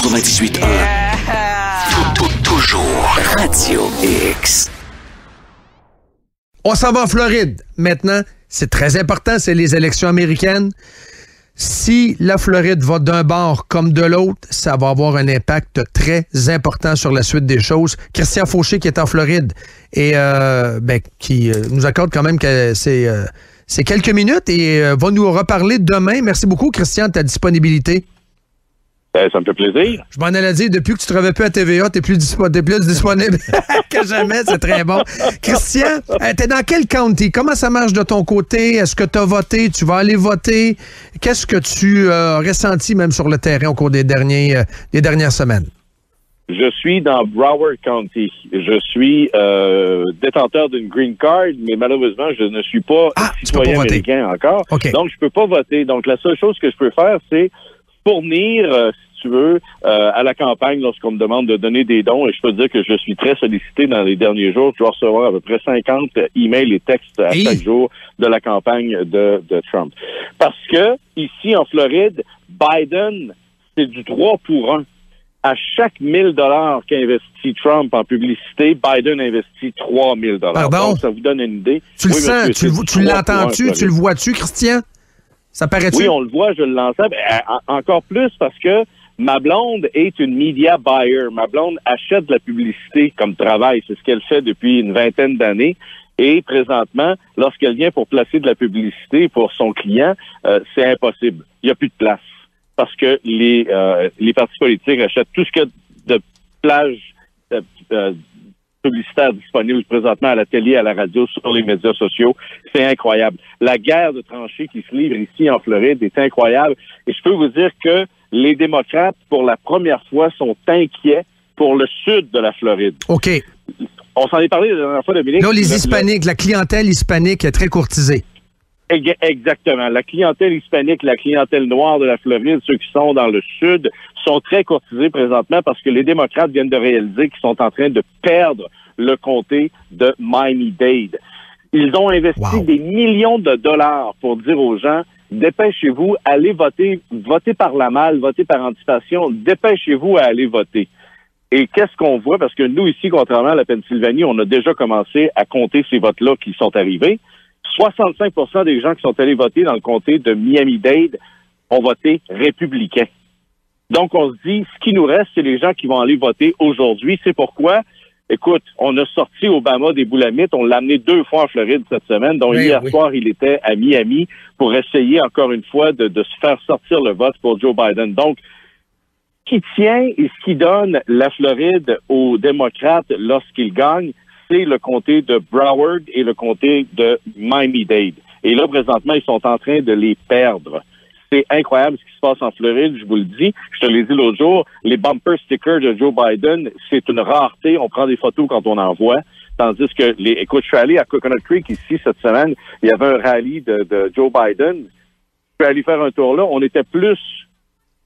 98.1. Toujours Radio X. On s'en va en Floride. Maintenant, c'est très important, c'est les élections américaines. Si la Floride va d'un bord comme de l'autre, ça va avoir un impact très important sur la suite des choses. Christian Fauché, qui est en Floride et qui nous accorde quand même que c'est quelques minutes et va nous reparler demain. Merci beaucoup, Christian, de ta disponibilité. Ça me fait plaisir. Je m'en allais dire, depuis que tu ne travailles plus à TVA, tu es plus disponible que jamais. C'est très bon. Christian, tu es dans quel county? Comment ça marche de ton côté? Est-ce que tu as voté? Tu vas aller voter? Qu'est-ce que tu as ressenti même sur le terrain au cours des dernières semaines? Je suis dans Broward County. Je suis détenteur d'une green card, mais malheureusement, je ne suis pas citoyen américain encore. Okay. Donc, je peux pas voter. Donc, la seule chose que je peux faire, c'est fournir, si tu veux, à la campagne lorsqu'on me demande de donner des dons. Et je peux te dire que je suis très sollicité dans les derniers jours. Je dois recevoir à peu près 50 emails et textes à chaque jour de la campagne de Trump. Parce que, ici, en Floride, Biden, c'est du 3 pour 1. À chaque 1 000 qu'investit Trump en publicité, Biden investit 3 000 $. Pardon? Donc, ça vous donne une idée. Tu le sens? Tu l'entends-tu? Tu le vois-tu, Christian? Ça paraît-tu? Oui, on le voit, je l'entends. Encore plus parce que ma blonde est une media buyer. Ma blonde achète de la publicité comme travail. C'est ce qu'elle fait depuis une vingtaine d'années. Et présentement, lorsqu'elle vient pour placer de la publicité pour son client, c'est impossible. Il n'y a plus de place. Parce que les partis politiques achètent tout ce qu'il y a de plage publicitaire disponible présentement à la télé, à la radio, sur les médias sociaux. C'est incroyable. La guerre de tranchées qui se livre ici en Floride est incroyable. Et je peux vous dire que les démocrates, pour la première fois, sont inquiets pour le sud de la Floride. OK. On s'en est parlé la dernière fois, Dominique. Là, les Hispaniques, la clientèle hispanique est très courtisée. Exactement. La clientèle hispanique, la clientèle noire de la Floride, ceux qui sont dans le sud, sont très courtisés présentement parce que les démocrates viennent de réaliser qu'ils sont en train de perdre le comté de Miami-Dade. Ils ont investi des millions de dollars pour dire aux gens, dépêchez-vous, allez voter, votez par la malle, votez par anticipation, dépêchez-vous à aller voter. Et qu'est-ce qu'on voit? Parce que nous, ici, contrairement à la Pennsylvanie, on a déjà commencé à compter ces votes-là qui sont arrivés. 65% des gens qui sont allés voter dans le comté de Miami-Dade ont voté républicain. Donc, on se dit, ce qui nous reste, c'est les gens qui vont aller voter aujourd'hui. C'est pourquoi, écoute, on a sorti Obama des boulamites. On l'a amené 2 fois en Floride cette semaine. Donc, hier soir, il était à Miami pour essayer, encore une fois, de se faire sortir le vote pour Joe Biden. Donc, ce qui tient et ce qui donne la Floride aux démocrates lorsqu'ils gagnent, c'est le comté de Broward et le comté de Miami-Dade. Et là, présentement, ils sont en train de les perdre. C'est incroyable ce qui se passe en Floride, je vous le dis. Je te l'ai dit l'autre jour, les bumper stickers de Joe Biden, c'est une rareté. On prend des photos quand on en voit. Tandis que, écoute, je suis allé à Coconut Creek ici cette semaine. Il y avait un rallye de Joe Biden. Je suis allé faire un tour là. On était plus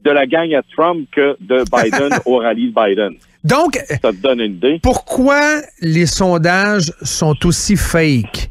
de la gang à Trump que de Biden au rallye de Biden. Donc, ça te donne une idée. Pourquoi les sondages sont aussi fake?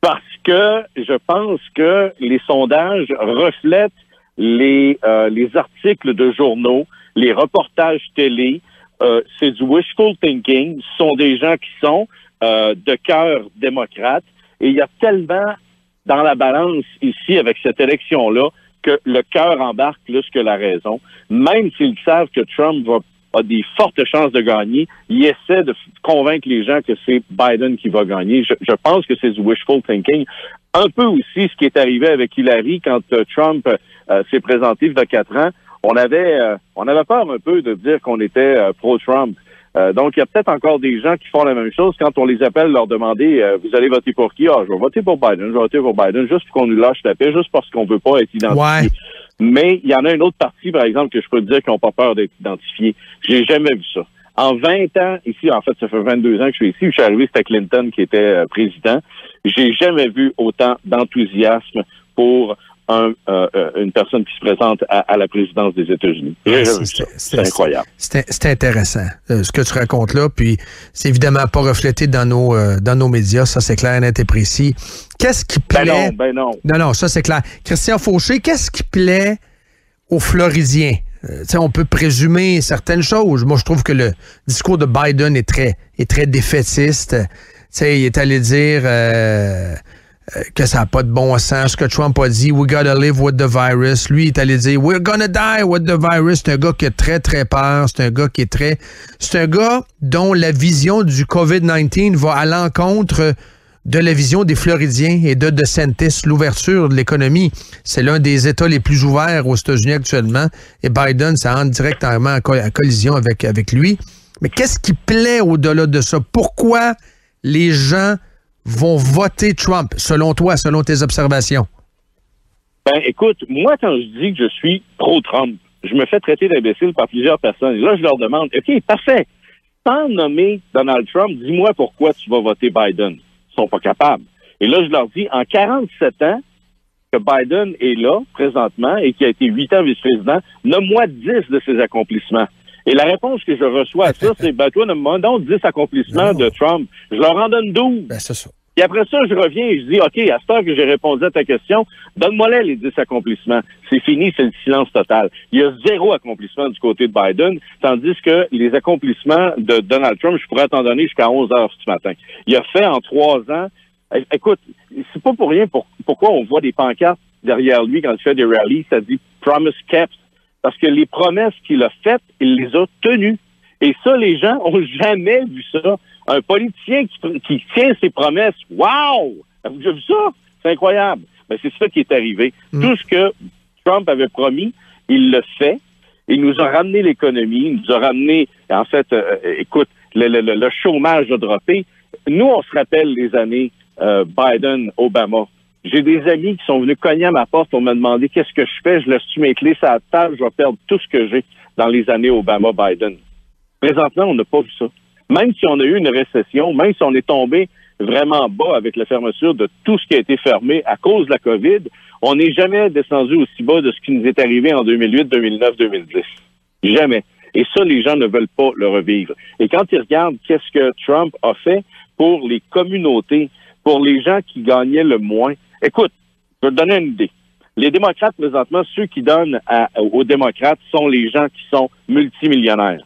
Parce que je pense que les sondages reflètent les articles de journaux, les reportages télé. C'est du wishful thinking. Ce sont des gens qui sont de cœur démocrate. Et il y a tellement dans la balance ici avec cette élection-là que le cœur embarque plus que la raison. Même s'ils savent que Trump a des fortes chances de gagner, il essaie de convaincre les gens que c'est Biden qui va gagner. Je pense que c'est du wishful thinking. Un peu aussi ce qui est arrivé avec Hillary quand Trump s'est présenté il y a 4 ans. On avait peur un peu de dire qu'on était pro-Trump. Donc, il y a peut-être encore des gens qui font la même chose quand on les appelle leur demander vous allez voter pour qui? Ah, je vais voter pour Biden, juste pour qu'on nous lâche la paix, juste parce qu'on veut pas être identifié. Ouais. Mais il y en a une autre partie, par exemple, que je peux te dire qui n'ont pas peur d'être identifiés. J'ai jamais vu ça. En 20 ans, ici, en fait, ça fait 22 ans que je suis ici, je suis arrivé, c'était Clinton qui était président. J'ai jamais vu autant d'enthousiasme pour une personne qui se présente à la présidence des États-Unis. C'est incroyable. C'est intéressant, ce que tu racontes là, puis c'est évidemment pas reflété dans nos médias, ça c'est clair, net et précis. Qu'est-ce qui plaît... Ben non. Non, ça c'est clair. Christian Fauché, qu'est-ce qui plaît aux Floridiens? on peut présumer certaines choses. Moi, je trouve que le discours de Biden est très défaitiste. Il est allé dire que ça n'a pas de bon sens. Ce que Trump a dit, we gotta live with the virus. Lui, il est allé dire, we're gonna die with the virus. C'est un gars qui a très, très peur. C'est un gars dont la vision du COVID-19 va à l'encontre de la vision des Floridiens et de DeSantis, l'ouverture de l'économie. C'est l'un des États les plus ouverts aux États-Unis actuellement. Et Biden, ça entre directement en collision avec lui. Mais qu'est-ce qui plaît au-delà de ça? Pourquoi les gens vont voter Trump, selon toi, selon tes observations? Ben, écoute, moi, quand je dis que je suis pro-Trump, je me fais traiter d'imbécile par plusieurs personnes. Et là, je leur demande, OK, parfait. Sans nommer Donald Trump, dis-moi pourquoi tu vas voter Biden. Ils sont pas capables. Et là, je leur dis, en 47 ans que Biden est là, présentement, et qui a été 8 ans vice-président, nomme-moi 10 de ses accomplissements. Et la réponse que je reçois à ça, c'est, ben, toi, nomme-moi donc 10 accomplissements de Trump. Je leur en donne 12. Ben, c'est ça. Et après ça, je reviens et je dis, OK, à cette heure que j'ai répondu à ta question, donne-moi les 10 accomplissements. C'est fini, c'est le silence total. Il y a 0 accomplissement du côté de Biden, tandis que les accomplissements de Donald Trump, je pourrais t'en donner jusqu'à 11 heures ce matin. Il a fait en 3 ans, écoute, c'est pas pour rien pourquoi on voit des pancartes derrière lui quand il fait des rallyes, ça dit « Promise kept ». Parce que les promesses qu'il a faites, il les a tenues. Et ça, les gens ont jamais vu ça. Un politicien qui tient ses promesses, wow! Avez-vous déjà vu ça? C'est incroyable. Mais c'est ça qui est arrivé. Tout ce que Trump avait promis, il le fait. Il nous a ramené l'économie, il nous a ramené, en fait, écoute, le chômage a droppé. Nous, on se rappelle les années Biden-Obama. J'ai des amis qui sont venus cogner à ma porte pour me demander qu'est-ce que je fais. Je laisse-tu mes clés sur la table, je vais perdre tout ce que j'ai dans les années Obama-Biden. Présentement, on n'a pas vu ça. Même si on a eu une récession, même si on est tombé vraiment bas avec la fermeture de tout ce qui a été fermé à cause de la COVID, on n'est jamais descendu aussi bas de ce qui nous est arrivé en 2008, 2009, 2010. Jamais. Et ça, les gens ne veulent pas le revivre. Et quand ils regardent qu'est-ce que Trump a fait pour les communautés, pour les gens qui gagnaient le moins, écoute, je vais te donner une idée. Les démocrates, présentement, ceux qui donnent aux démocrates sont les gens qui sont multimillionnaires.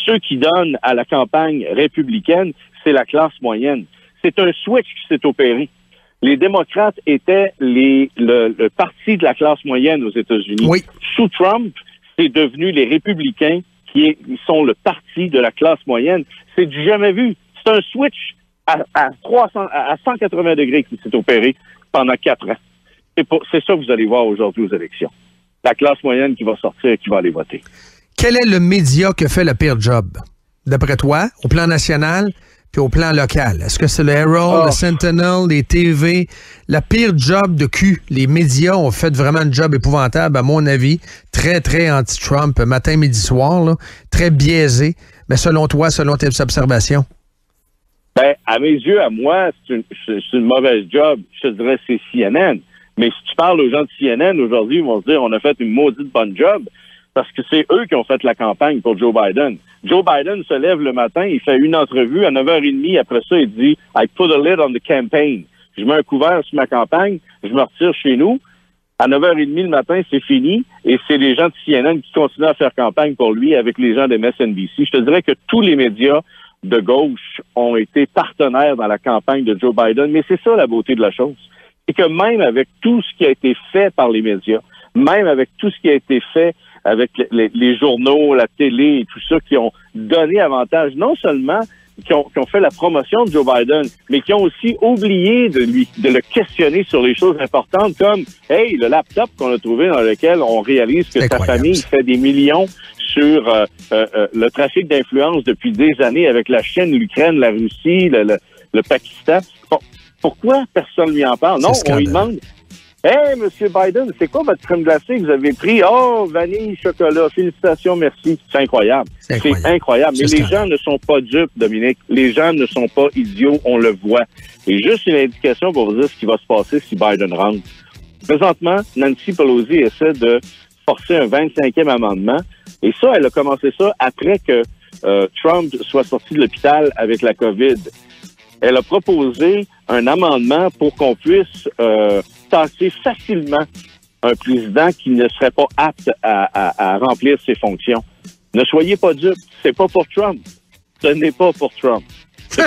Ceux qui donnent à la campagne républicaine, c'est la classe moyenne. C'est un switch qui s'est opéré. Les démocrates étaient le parti de la classe moyenne aux États-Unis. Oui. Sous Trump, c'est devenu les républicains qui sont le parti de la classe moyenne. C'est du jamais vu. C'est un switch à 180 degrés qui s'est opéré pendant 4 ans. C'est ça que vous allez voir aujourd'hui aux élections. La classe moyenne qui va sortir et qui va aller voter. Quel est le média qui a fait le pire job, d'après toi, au plan national puis au plan local? Est-ce que c'est le Herald, le Sentinel, les TV? Le pire job de cul. Les médias ont fait vraiment un job épouvantable, à mon avis. Très, très anti-Trump, matin, midi, soir. Là. Très biaisé. Mais selon toi, selon tes observations? Ben, à mes yeux, à moi, c'est une mauvaise job. Je te dirais c'est CNN. Mais si tu parles aux gens de CNN aujourd'hui, ils vont se dire on a fait une maudite bonne job parce que c'est eux qui ont fait la campagne pour Joe Biden. Joe Biden se lève le matin, il fait une entrevue à 9h30. Après ça, il dit « I put a lid on the campaign ». Je mets un couvert sur ma campagne, je me retire chez nous. À 9h30 le matin, c'est fini. Et c'est les gens de CNN qui continuent à faire campagne pour lui avec les gens de MSNBC. Je te dirais que tous les médias de gauche ont été partenaires dans la campagne de Joe Biden. Mais c'est ça la beauté de la chose. C'est que même avec tout ce qui a été fait par les médias, même avec tout ce qui a été fait avec les journaux, la télé et tout ça, qui ont donné avantage, non seulement qui ont fait la promotion de Joe Biden, mais qui ont aussi oublié de le questionner sur les choses importantes comme, hey, le laptop qu'on a trouvé dans lequel on réalise que sa famille fait des millions sur le trafic d'influence depuis des années avec la Chine, l'Ukraine, la Russie, le Pakistan. Bon, pourquoi personne lui en parle? Non, on lui demande, hey, Monsieur Biden, c'est quoi votre crème glacée que vous avez pris? Oh, vanille, chocolat, félicitations, merci. C'est incroyable. C'est incroyable. Mais les gens ne sont pas dupes, Dominique. Les gens ne sont pas idiots, on le voit. Et juste une indication pour vous dire ce qui va se passer si Biden rentre. Présentement, Nancy Pelosi essaie de forcer un 25e amendement. Et ça, elle a commencé ça après que Trump soit sorti de l'hôpital avec la COVID. Elle a proposé un amendement pour qu'on puisse tasser facilement un président qui ne serait pas apte à remplir ses fonctions. Ne soyez pas dupes. C'est pas pour Trump. Ce n'est pas pour Trump.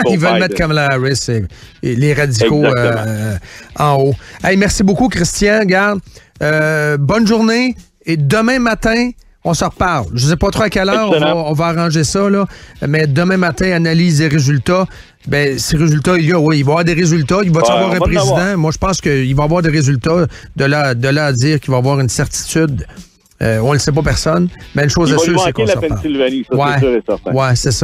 Ils veulent mettre Kamala Harris et les radicaux en haut. Hey, merci beaucoup, Christian. Garde. Bonne journée. Et demain matin, on se reparle. Je ne sais pas trop à quelle heure on va arranger ça, là, mais demain matin, analyse des résultats. Ben, ces résultats, il va y avoir des résultats. Il va y avoir un président. Moi, je pense qu'il va y avoir des résultats de là à dire qu'il va y avoir une certitude. On ne le sait pas personne, mais une chose est sûre, c'est qu'on se reparle. La Pennsylvanie, ça, c'est sûr et certain. Ouais, c'est ça.